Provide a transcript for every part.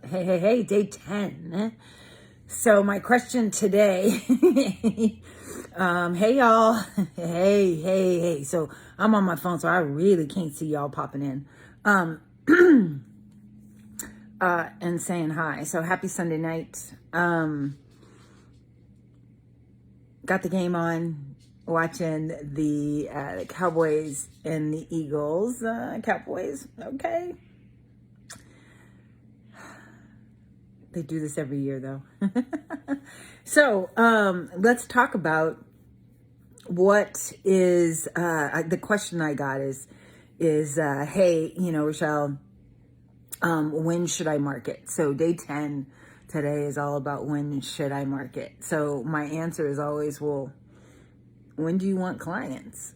Hey, day 10. So my question today, hey y'all, hey. So I'm on my phone, so I really can't see y'all popping in, and saying hi. So happy Sunday night. Got the game on, watching the Cowboys and the Eagles. Cowboys, okay. They do this every year though. So let's talk about what is the question I got is hey, Richelle, when should I market? So day 10 today is all about when should I market. So my answer is always, well, when do you want clients?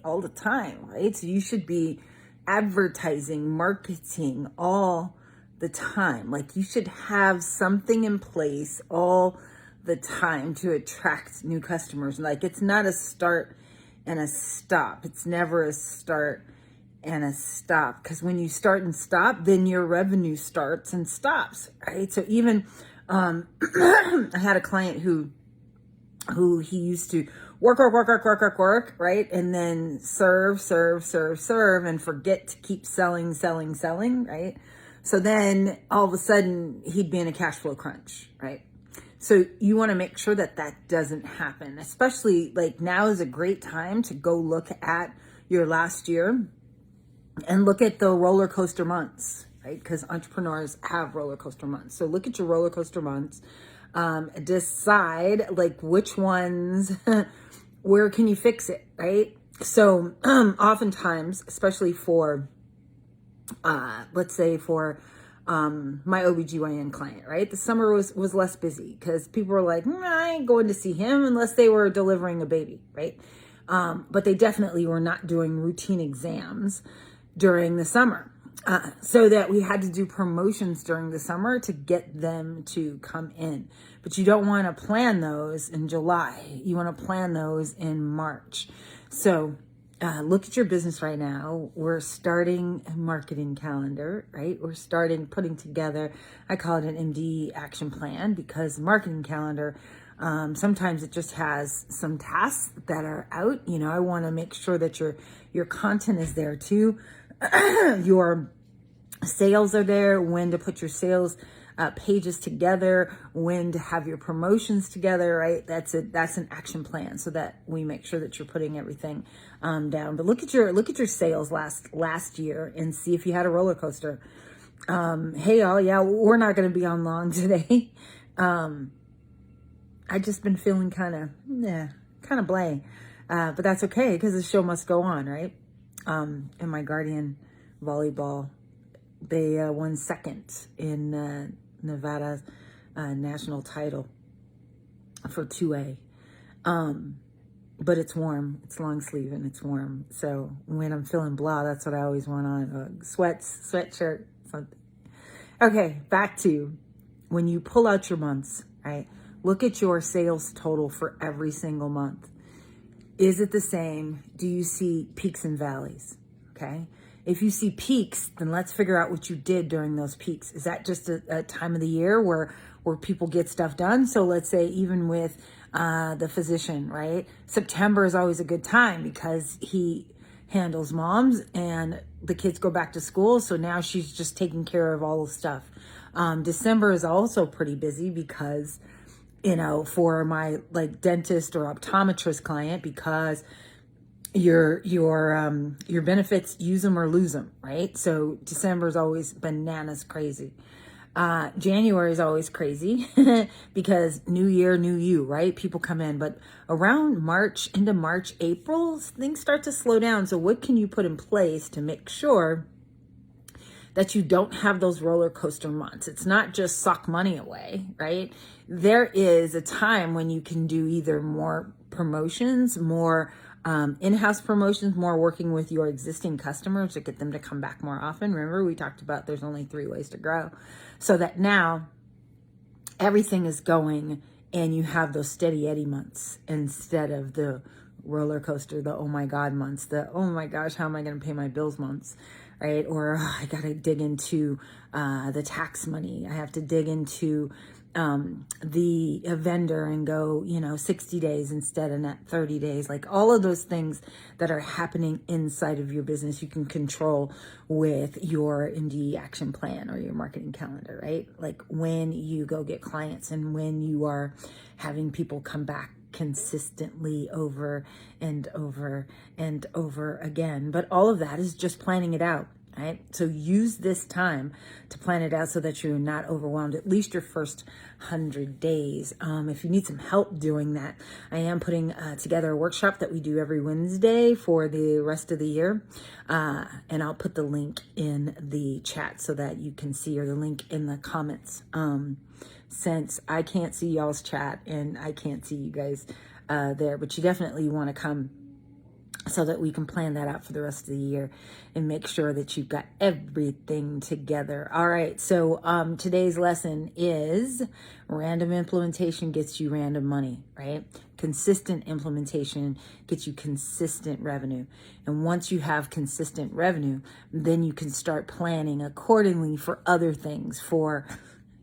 All the time, right? So you should be advertising, marketing all the time. Like you should have something in place all the time to attract new customers. Like it's not a start and a stop. It's never a start and a stop, because when you start and stop, then your revenue starts and stops, right? So even I had a client who he used to work, right? And then serve, and forget to keep selling, right? So then all of a sudden he'd be in a cash flow crunch, right? So you want to make sure that that doesn't happen, especially like now is a great time to go look at your last year and look at the roller coaster months, right? Because entrepreneurs have roller coaster months. So look at your roller coaster months. Decide like which ones, where can you fix it, right? So oftentimes, especially for, let's say for my OBGYN client, right? The summer was less busy because people were like, I ain't going to see him unless they were delivering a baby, right? But they definitely were not doing routine exams during the summer. So that we had to do promotions during the summer to get them to come in. But you don't want to plan those in July. You want to plan those in March. So look at your business right now. We're starting a marketing calendar, right? We're starting putting together, I call it an MD action plan, because marketing calendar, sometimes it just has some tasks that are out. I want to make sure that your content is there too. Your sales are there, when to put your sales pages together, when to have your promotions together, right? That's an action plan, so that we make sure that you're putting everything down. But look at your sales last year and see if you had a roller coaster. Hey y'all, yeah, we're not going to be on long today. I just been feeling kind of blah, but that's okay because the show must go on, right? And my Guardian volleyball, they won second in Nevada's national title for 2A. But it's warm. It's long sleeve and it's warm. So when I'm feeling blah, that's what I always want on. Sweatshirt, something. Okay, back to when you pull out your months, right? Look at your sales total for every single month. Is it the same? Do you see peaks and valleys? Okay. If you see peaks, then let's figure out what you did during those peaks. Is that just a time of the year where people get stuff done? So let's say even with the physician, right? September is always a good time because he handles moms and the kids go back to school. So now she's just taking care of all the stuff. December is also pretty busy because, for my like dentist or optometrist client, because your benefits, use them or lose them, right? So December is always bananas crazy. January is always crazy because new year, new you, right? People come in, but around March, into March, April, things start to slow down. So what can you put in place to make sure that you don't have those roller coaster months? It's not just suck money away, right? There is a time when you can do either more promotions, more in-house promotions, more working with your existing customers to get them to come back more often. Remember, we talked about there's only 3 ways to grow. So that now everything is going and you have those steady Eddie months instead of the roller coaster, the oh my God months, the oh my gosh, how am I going to pay my bills months? right? Or I got to dig into the tax money. I have to dig into the vendor and go, 60 days instead of not 30 days. Like all of those things that are happening inside of your business, you can control with your Indeed action plan or your marketing calendar, right? Like when you go get clients and when you are having people come back consistently over and over and over again. But all of that is just planning it out. Right? So use this time to plan it out so that you're not overwhelmed, at least your first 100 days. If you need some help doing that, I am putting together a workshop that we do every Wednesday for the rest of the year. And I'll put the link in the chat so that you can see, or the link in the comments. Since I can't see y'all's chat and I can't see you guys there, but you definitely want to come so that we can plan that out for the rest of the year and make sure that you've got everything together. All right, so today's lesson is random implementation gets you random money, right? Consistent implementation gets you consistent revenue. And once you have consistent revenue, then you can start planning accordingly for other things, for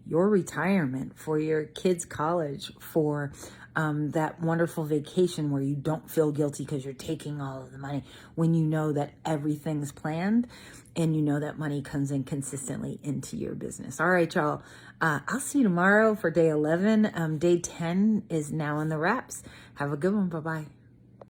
your retirement, for your kids' college, for that wonderful vacation where you don't feel guilty because you're taking all of the money, when you know that everything's planned and you know that money comes in consistently into your business. All right, y'all. I'll see you tomorrow for day 11. Day 10 is now in the wraps. Have a good one. Bye-bye.